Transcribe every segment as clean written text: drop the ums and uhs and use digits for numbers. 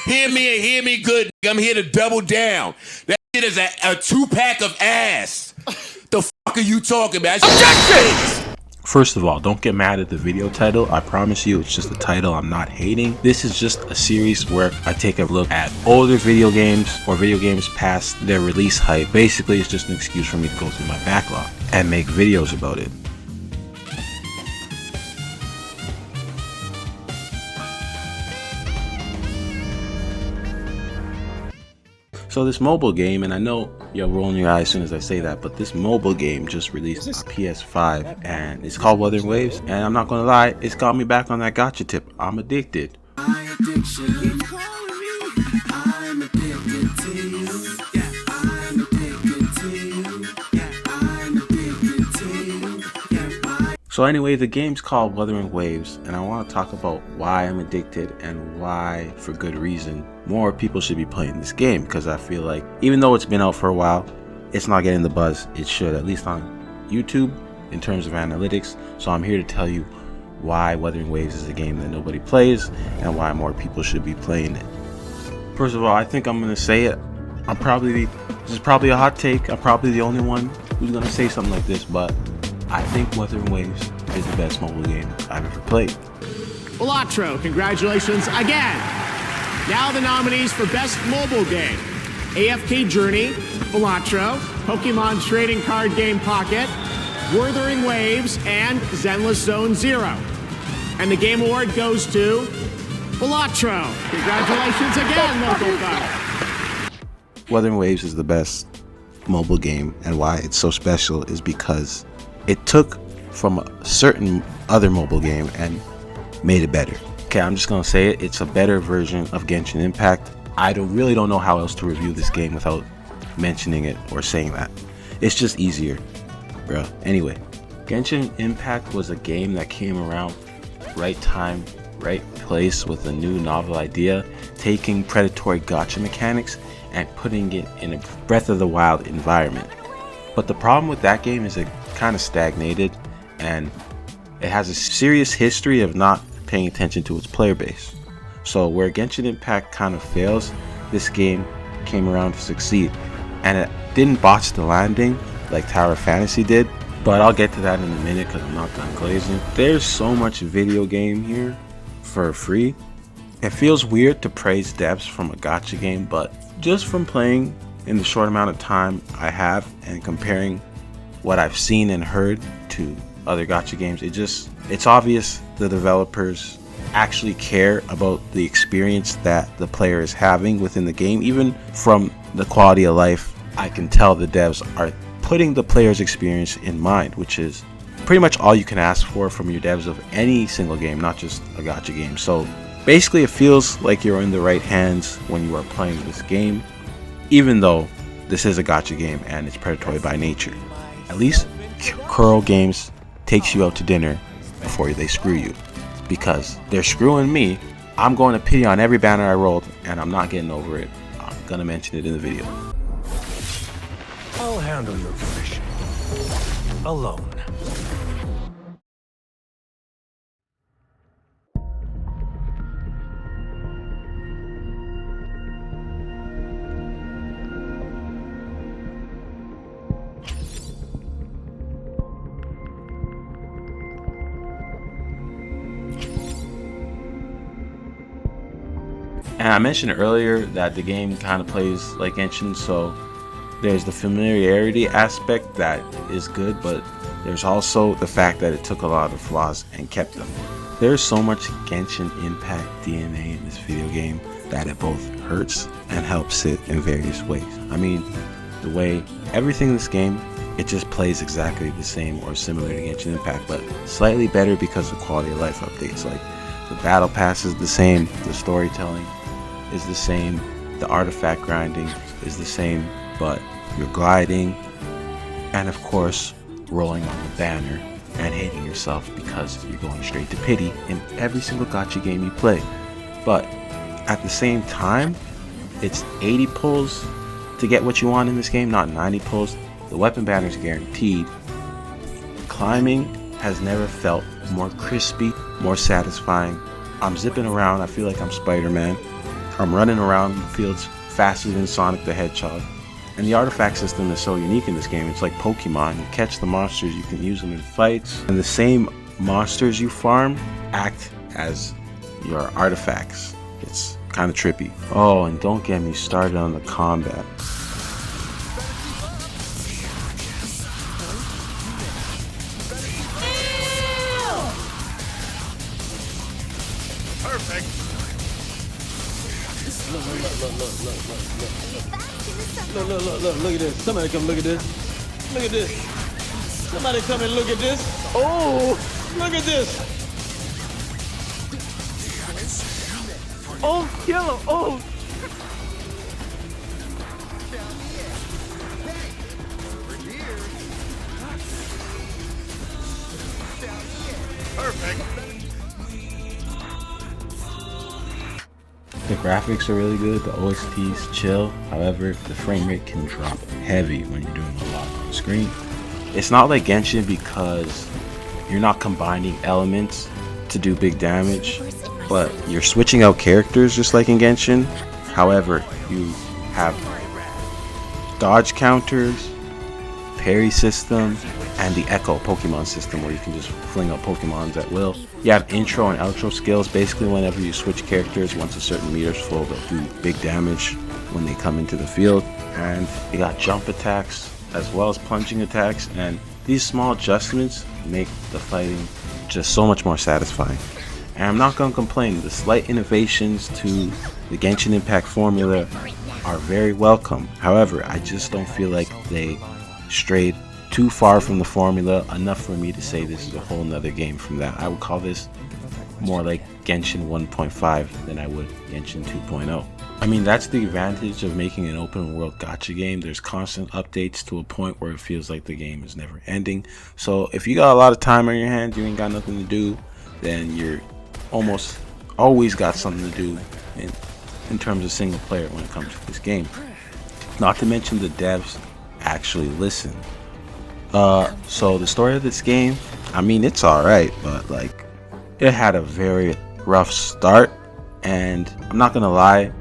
Hear me good. I'm here to double down. That shit is a 2-pack of ass. The fuck are you talking about? Objection! First of all, don't get mad at the video title. I promise you it's just a title. I'm not hating. This is just a series where I take a look at older video games or video games past their release hype. Basically, it's just an excuse for me to go through my backlog and make videos about it. So this mobile game, and I know you're rolling your eyes as soon as I say that, but this mobile game just released on PS5 and it's called Wuthering Waves, and I'm not gonna lie, it's got me back on that gotcha tip. I'm addicted. So anyway, the game's called Wuthering Waves, and I want to talk about why I'm addicted and why, for good reason, more people should be playing this game, because I feel like even though it's been out for a while, it's not getting the buzz it should, at least on YouTube in terms of analytics. So I'm here to tell you why Wuthering Waves is a game that nobody plays and why more people should be playing it. First of all, I think I'm going to say it. This is probably a hot take. I'm probably the only one who's going to say something like this, but I think Wuthering Waves is the best mobile game I've ever played. Elatro, congratulations again. Now the nominees for Best Mobile Game: AFK Journey, Elatro, Pokemon Trading Card Game Pocket, Wuthering Waves, and Zenless Zone Zero. And the Game Award goes to Elatro. Congratulations again, local folks. Wuthering Waves is the best mobile game, and why it's so special is because it took from a certain other mobile game and made it better. Okay, I'm just gonna say it. It's a better version of Genshin Impact. I really don't know how else to review this game without mentioning it or saying that. It's just easier, bro. Anyway, Genshin Impact was a game that came around right time, right place with a new novel idea, taking predatory gacha mechanics and putting it in a Breath of the Wild environment. But the problem with that game is it kind of stagnated, and it has a serious history of not paying attention to its player base. So where Genshin Impact kind of fails, this game came around to succeed, and it didn't botch the landing like Tower of Fantasy did, but I'll get to that in a minute because I'm not done glazing. There's so much video game here for free. It feels weird to praise devs from a gacha game, but just from playing in the short amount of time I have and comparing what I've seen and heard to other gacha games, it's obvious the developers actually care about the experience that the player is having within the game. Even from the quality of life, I can tell the devs are putting the player's experience in mind, which is pretty much all you can ask for from your devs of any single game, not just a gacha game. So basically it feels like you're in the right hands when you are playing this game, even though this is a gacha game and it's predatory by nature. At least Kuro Games takes you out to dinner before they screw you, because they're screwing me. I'm going to pity on every banner I rolled, and I'm not getting over it. I'm gonna mention it in the video. I'll handle your commission alone. And I mentioned earlier that the game kind of plays like Genshin, so there's the familiarity aspect that is good, but there's also the fact that it took a lot of flaws and kept them. There's so much Genshin Impact DNA in this video game that it both hurts and helps it in various ways. I mean, the way everything in this game, it just plays exactly the same or similar to Genshin Impact, but slightly better because of quality of life updates. Like, the battle pass is the same, the storytelling is the same, the artifact grinding is the same, but you're gliding and of course rolling on the banner and hating yourself because you're going straight to pity in every single gacha game you play. But at the same time, it's 80 pulls to get what you want in this game, not 90 pulls. The weapon banner is guaranteed. Climbing has never felt more crispy, more satisfying. I'm zipping around, I feel like I'm Spider-Man. I'm running around the fields faster than Sonic the Hedgehog. And the artifact system is so unique in this game. It's like Pokemon. You catch the monsters, you can use them in fights. And the same monsters you farm act as your artifacts. It's kind of trippy. Oh, and don't get me started on the combat. Perfect. Look at this. Somebody come look at this. Look at this. Somebody come and look at this. Oh, look at this. Oh, kill him. Oh. Perfect. The graphics are really good, the OST's chill. However, the frame rate can drop heavy when you're doing a lot on the screen. It's not like Genshin because you're not combining elements to do big damage, but you're switching out characters just like in Genshin. However, you have dodge counters, parry system, and the Echo Pokemon system where you can just fling out Pokemons at will. You have intro and outro skills. Basically, whenever you switch characters, once a certain meter's full, they'll do big damage when they come into the field. And you got jump attacks as well as plunging attacks, and these small adjustments make the fighting just so much more satisfying. And I'm not gonna complain. The slight innovations to the Genshin Impact formula are very welcome. However, I just don't feel like they strayed too far from the formula enough for me to say this is a whole nother game from that. I would call this more like Genshin 1.5 than I would Genshin 2.0. I mean, that's the advantage of making an open world gacha game. There's constant updates to a point where it feels like the game is never ending. So if you got a lot of time on your hands, you ain't got nothing to do, then you're almost always got something to do in terms of single player when it comes to this game. Not to mention the devs actually listen. So the story of this game, I mean, it's alright, but like, it had a very rough start, and I'm not gonna lie,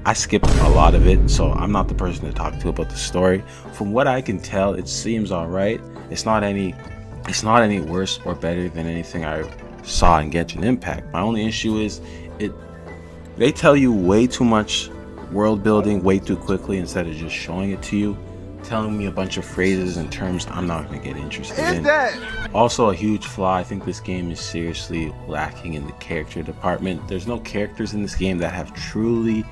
I skipped a lot of it, so I'm not the person to talk to about the story. From what I can tell, it seems alright. It's not any worse or better than anything I saw in Genshin Impact. My only issue is they tell you way too much world building way too quickly instead of just showing it to you, telling me a bunch of phrases and terms I'm not going to get interested in. Also, a huge flaw, I think this game is seriously lacking in the character department. There's no characters in this game that have truly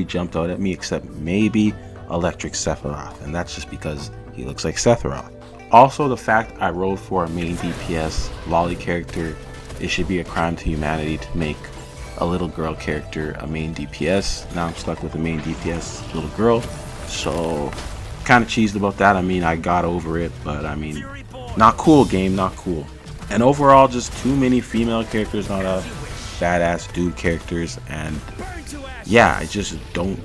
jumped out at me except maybe Electric Sephiroth, and that's just because he looks like Sephiroth. Also, the fact I wrote for a main DPS lolly character, it should be a crime to humanity to make a little girl character a main DPS. Now I'm stuck with a main DPS little girl, so kind of cheesed about that. I mean, I got over it, but I mean, not cool game, not cool. And overall, just too many female characters, not a badass dude characters, and yeah, I just don't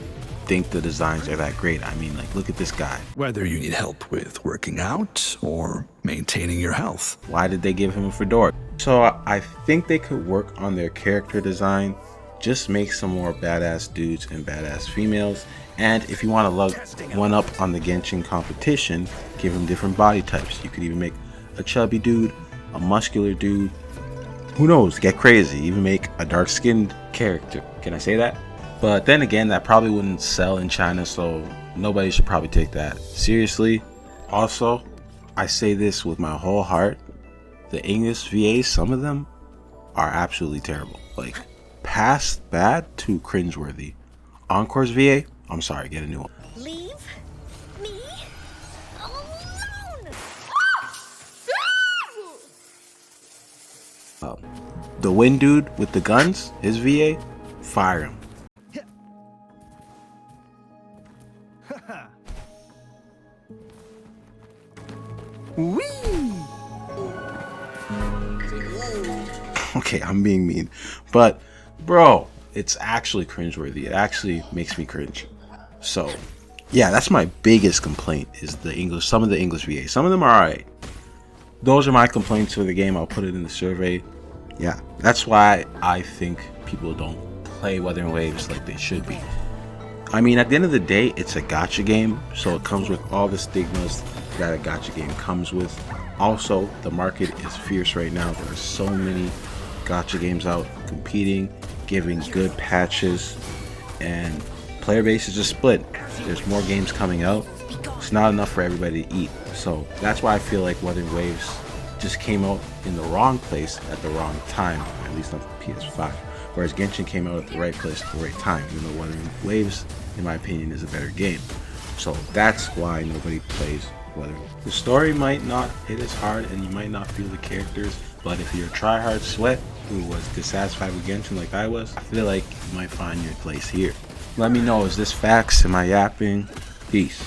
think the designs are that great. I mean, like, look at this guy. Whether you need help with working out or maintaining your health. Why did they give him a fedora? So I think they could work on their character design, just make some more badass dudes and badass females. And if you want to lug one up on the Genshin competition, give them different body types. You could even make a chubby dude, a muscular dude, who knows, get crazy, even make a dark skinned character. Can I say that? But then again, that probably wouldn't sell in China, so nobody should probably take that seriously. Also, I say this with my whole heart, the English VAs, some of them are absolutely terrible. Like, past bad to cringeworthy. Encore's VA, I'm sorry, get a new one. Leave me alone. The Wind dude with the guns, his VA, fire him. Okay, I'm being mean, but bro, it's actually cringeworthy. It actually makes me cringe. So yeah, that's my biggest complaint, is the English, some of the English VAs. Some of them are alright. Those are my complaints for the game. I'll put it in the survey. Yeah, that's why I think people don't play Wuthering Waves like they should be. I mean, at the end of the day, it's a gacha game, so it comes with all the stigmas that a gacha game comes with. Also, the market is fierce right now. There are so many gacha games out competing, giving good patches, and player base is just split. There's more games coming out. It's not enough for everybody to eat. So that's why I feel like Wuthering Waves just came out in the wrong place at the wrong time, at least on the PS5. Whereas Genshin came out at the right place at the right time, even though Wuthering Waves, in my opinion, is a better game. So that's why nobody plays Wuthering. The story might not hit as hard and you might not feel the characters, but if you're a tryhard sweat who was dissatisfied with Genshin like I was, I feel like you might find your place here. Let me know, is this facts? Am I yapping? Peace.